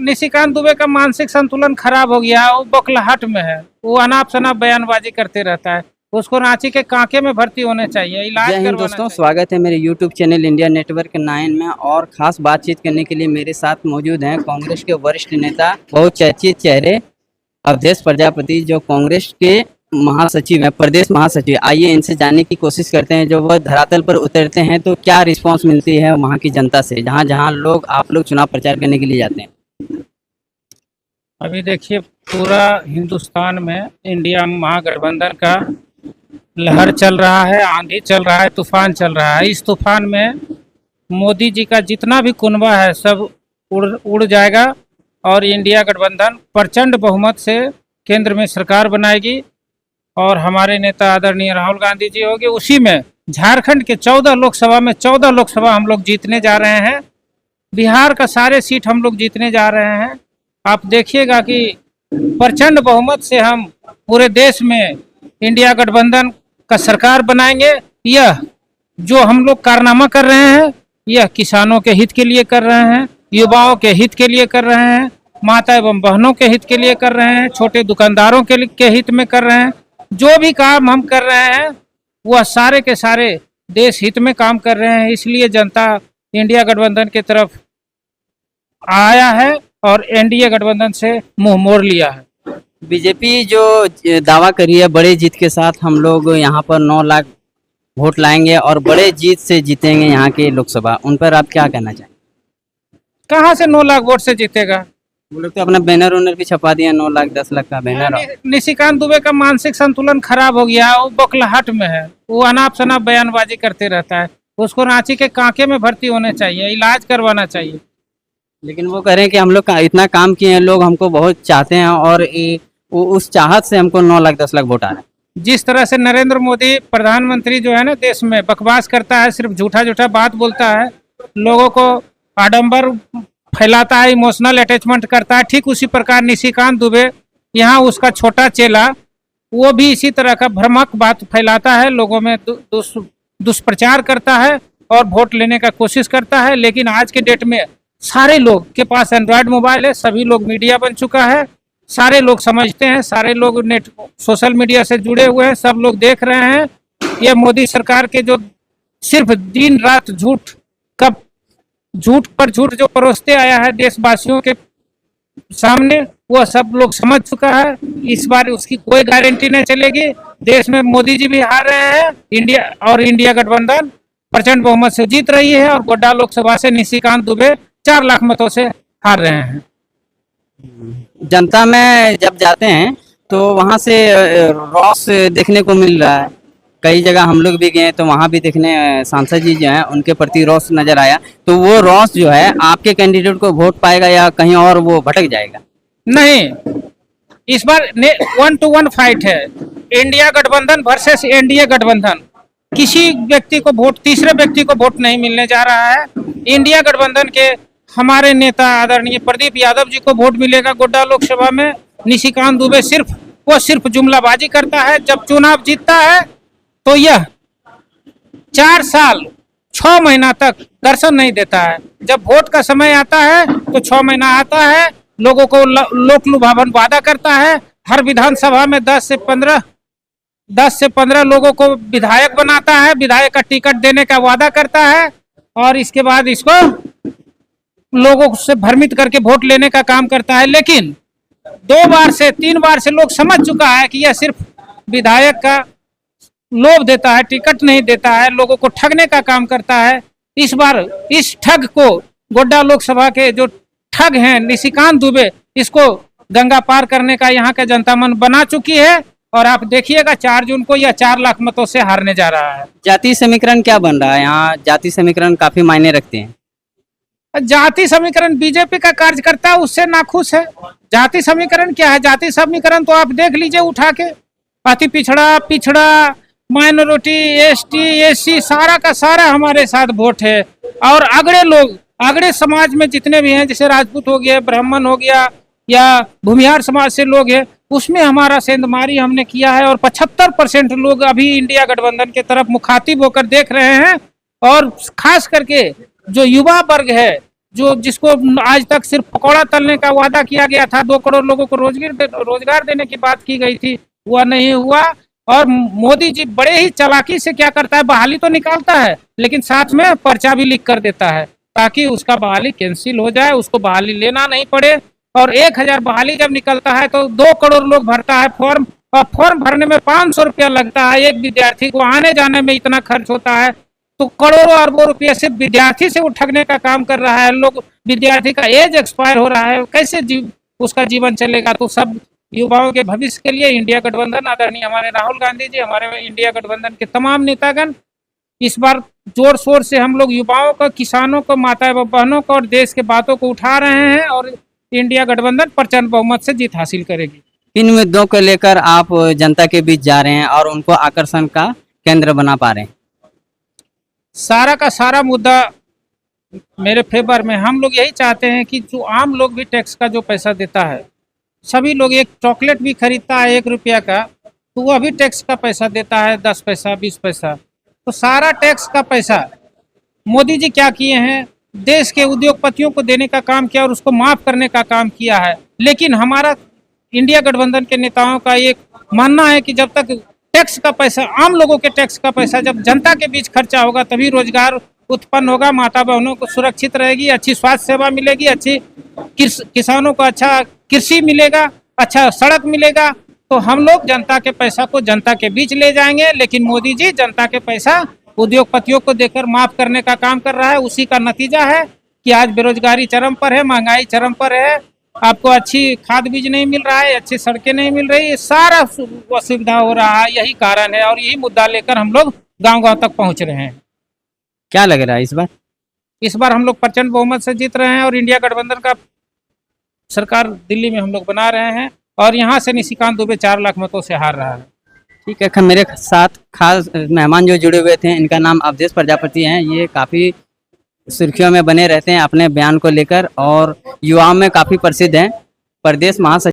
निशिकांत दुबे का मानसिक संतुलन खराब हो गया, वो बौखलाहट में है, वो अनाप शनाप बयानबाजी करते रहता है। उसको रांची के कांके में भर्ती होने चाहिए, इलाज जय हिंद करवाना दोस्तों, चाहिए। स्वागत है मेरे YouTube चैनल इंडिया नेटवर्क 9 में। और खास बातचीत करने के लिए मेरे साथ मौजूद हैं कांग्रेस के वरिष्ठ नेता, बहुचर्चित चेहरे अवधेश प्रजापति, जो कांग्रेस के महासचिव हैं, प्रदेश महासचिव। आइए इनसे जानने की कोशिश करते हैं, जो वह धरातल पर उतरते हैं तो क्या रिस्पांस मिलती है वहाँ की जनता से, जहाँ जहाँ आप लोग चुनाव प्रचार करने के लिए जाते हैं। अभी देखिए, पूरा हिंदुस्तान में इंडिया महागठबंधन का लहर चल रहा है, आंधी चल रहा है, तूफान चल रहा है। इस तूफान में मोदी जी का जितना भी कुनबा है सब उड़ जाएगा और इंडिया गठबंधन प्रचंड बहुमत से केंद्र में सरकार बनाएगी और हमारे नेता आदरणीय राहुल गांधी जी होंगे। उसी में झारखंड के 14 लोकसभा में 14 लोकसभा हम लोग जीतने जा रहे हैं। बिहार का सारे सीट हम लोग जीतने जा रहे हैं। आप देखिएगा कि प्रचंड बहुमत से हम पूरे देश में इंडिया गठबंधन का सरकार बनाएंगे। यह जो हम लोग कारनामा कर रहे हैं, यह किसानों के हित के लिए कर रहे हैं, युवाओं के हित के लिए कर रहे हैं, माता एवं बहनों के हित के लिए कर रहे हैं, छोटे दुकानदारों के हित में कर रहे हैं। जो भी काम हम कर रहे हैं वह सारे के सारे देश हित में काम कर रहे हैं। इसलिए जनता इंडिया गठबंधन की तरफ आया है और एनडीए गठबंधन से मुंह मोड़ लिया है। बीजेपी जो दावा करी है बड़े जीत के साथ, हम लोग यहाँ पर 9 लाख वोट लाएंगे और बड़े जीत से जीतेंगे यहाँ के लोकसभा, उन पर आप क्या कहना चाहेंगे? कहाँ से 9 लाख वोट से जीतेगा? वो लोग तो अपना बैनर उनर भी छपा दिया, 9 लाख 10 लाख का बैनर। निशिकांत दुबे का मानसिक संतुलन खराब हो गया, वो बौखलाहट में है, वो अनाप शनाप बयानबाजी करते रहता है। उसको रांची के कांके में भर्ती होने चाहिए, इलाज करवाना चाहिए। लेकिन वो कह रहे हैं कि हम लोग इतना काम किए हैं, लोग हमको बहुत चाहते हैं और उस चाहत से हमको 9 लाख 10 लाख वोट आ रहे हैं। जिस तरह से नरेंद्र मोदी प्रधानमंत्री जो है ना, देश में बकवास करता है, सिर्फ झूठा झूठा बात बोलता है, लोगों को आडंबर फैलाता है, इमोशनल अटैचमेंट करता है, ठीक उसी प्रकार निशिकांत दुबे यहाँ उसका छोटा चेला वो भी इसी तरह का भ्रामक बात फैलाता है, लोगों में दुष्प्रचार करता है और वोट लेने का कोशिश करता है। लेकिन आज के डेट में सारे लोग के पास एंड्रॉयड मोबाइल है, सभी लोग मीडिया बन चुका है, सारे लोग समझते हैं, सारे लोग नेट सोशल मीडिया से जुड़े हुए हैं, सब लोग देख रहे हैं। ये मोदी सरकार के जो सिर्फ दिन रात झूठ पर झूठ जो परोसते आया है देशवासियों के सामने, वो सब लोग समझ चुका है। इस बार उसकी कोई गारंटी नहीं चलेगी। देश में मोदी जी भी हार रहे हैं, इंडिया गठबंधन प्रचंड बहुमत से जीत रही है और गोड्डा लोकसभा से निशिकांत दुबे 4 लाख मतों से हार रहे हैं। जनता में जब जाते हैं तो वहाँ से रॉस देखने को मिल रहा है। कई जगह हम लोग भी गए तो वहाँ भी देखने सांसद जी जो हैं उनके प्रति रॉस नजर आया। तो वो रॉस जो है आपके कैंडिडेट को वोट पाएगा या कहीं और वो भटक जाएगा? नहीं, इस बार 1 to 1 फाइट है, इंडिया गठबंधन वर्सेस एनडीए गठबंधन। किसी व्यक्ति को वोट, तीसरे व्यक्ति को वोट नहीं मिलने जा रहा है। इंडिया गठबंधन के हमारे नेता आदरणीय प्रदीप यादव जी को वोट मिलेगा गोड्डा लोकसभा में। निशिकांत दुबे सिर्फ जुमलाबाजी करता है। जब चुनाव जीतता है तो यह 4 साल 6 महीना तक दर्शन नहीं देता है। जब वोट का समय आता है तो 6 महीना आता है, लोगों को लोक लुभावन वादा करता है। हर विधानसभा में 10 से 15 लोगों को विधायक बनाता है, विधायक का टिकट देने का वादा करता है और इसके बाद इसको लोगों से भ्रमित करके वोट लेने का काम करता है। लेकिन 2 बार से 3 बार से लोग समझ चुका है कि यह सिर्फ विधायक का लोभ देता है, टिकट नहीं देता है, लोगों को ठगने का काम करता है। इस बार इस ठग को, गोड्डा लोकसभा के जो ठग हैं निशिकांत दुबे, इसको गंगा पार करने का यहाँ का जनता मन बना चुकी है और आप देखिएगा 4 जून को यह 4 लाख मतों से हारने जा रहा है। जाति समीकरण क्या बन रहा है यहाँ? जाति समीकरण काफी मायने रखते हैं। जाति समीकरण बीजेपी का कार्यकर्ता उससे नाखुश है। जाति समीकरण क्या है? जाति समीकरण तो आप देख लीजिए उठा के, अति पिछड़ा, माइनॉरिटी, एसटी, एससी, सारा का सारा हमारे साथ वोट है। और अगड़े समाज में जितने भी हैं, जैसे राजपूत हो गया, ब्राह्मण हो गया या भूमिहार समाज से लोग हैं, उसमें हमारा सेंधमारी हमने किया है और 75% लोग अभी इंडिया गठबंधन के तरफ मुखातिब होकर देख रहे हैं। और खास करके जो युवा वर्ग है, जो जिसको आज तक सिर्फ पकौड़ा तलने का वादा किया गया था, 2 करोड़ लोगों को रोजगार देने की बात की गई थी, वह नहीं हुआ। और मोदी जी बड़े ही चालाकी से क्या करता है, बहाली तो निकालता है लेकिन साथ में पर्चा भी लीक कर देता है ताकि उसका बहाली कैंसिल हो जाए, उसको बहाली लेना नहीं पड़े। और 1000 बहाली जब निकलता है तो 2 करोड़ लोग भरता है फॉर्म, और फॉर्म भरने में 500 रुपया लगता है। एक विद्यार्थी को आने जाने में इतना खर्च होता है, तो करोड़ों अरबों रुपये सिर्फ विद्यार्थी से वो ठगने का काम कर रहा है। लोग, विद्यार्थी का एज एक्सपायर हो रहा है, कैसे उसका जीवन चलेगा। तो सब युवाओं के भविष्य के लिए इंडिया गठबंधन, आदरणीय हमारे राहुल गांधी जी, हमारे इंडिया गठबंधन के तमाम नेतागण इस बार जोर शोर से हम लोग युवाओं को, किसानों को, माता बहनों को और देश के बातों को उठा रहे हैं और इंडिया गठबंधन प्रचंड बहुमत से जीत हासिल करेगी। इन मुद्दों को लेकर आप जनता के बीच जा रहे हैं और उनको आकर्षण का केंद्र बना पा रहे हैं। सारा का सारा मुद्दा मेरे फेवर में। हम लोग यही चाहते हैं कि जो आम लोग भी टैक्स का जो पैसा देता है, सभी लोग, एक चॉकलेट भी खरीदता है 1 रुपया का तो वह भी टैक्स का पैसा देता है, 10 पैसा 20 पैसा। तो सारा टैक्स का पैसा मोदी जी क्या किए हैं, देश के उद्योगपतियों को देने का काम किया और उसको माफ करने का काम किया है। लेकिन हमारा इंडिया गठबंधन के नेताओं का एक मानना है कि जब तक टैक्स का पैसा, आम लोगों के टैक्स का पैसा जब जनता के बीच खर्चा होगा तभी रोजगार उत्पन्न होगा, माता बहनों को सुरक्षित रहेगी, अच्छी स्वास्थ्य सेवा मिलेगी, अच्छी किसानों को अच्छा कृषि मिलेगा, अच्छा सड़क मिलेगा। तो हम लोग जनता के पैसा को जनता के बीच ले जाएंगे। लेकिन मोदी जी जनता के पैसा उद्योगपतियों को देकर माफ करने का काम कर रहा है। उसी का नतीजा है कि आज बेरोजगारी चरम पर है, महंगाई चरम पर है, आपको अच्छी खाद बीज नहीं मिल रहा है, अच्छी सड़कें नहीं मिल रही, ये सारा असुविधा हो रहा है। यही कारण है और यही मुद्दा लेकर हम लोग गांव-गांव तक पहुंच रहे हैं। क्या लग रहा है इस बार हम लोग प्रचंड बहुमत से जीत रहे हैं और इंडिया गठबंधन का सरकार दिल्ली में हम लोग बना रहे हैं और यहाँ से निशिकांत दुबे 4 लाख मतों से हार रहा है। ठीक है, मेरे साथ खास मेहमान जो जुड़े हुए थे, इनका नाम अवधेश प्रजापति हैं। ये काफ़ी सुर्खियों में बने रहते हैं अपने बयान को लेकर और युवाओं में काफ़ी प्रसिद्ध हैं। प्रदेश महासचिव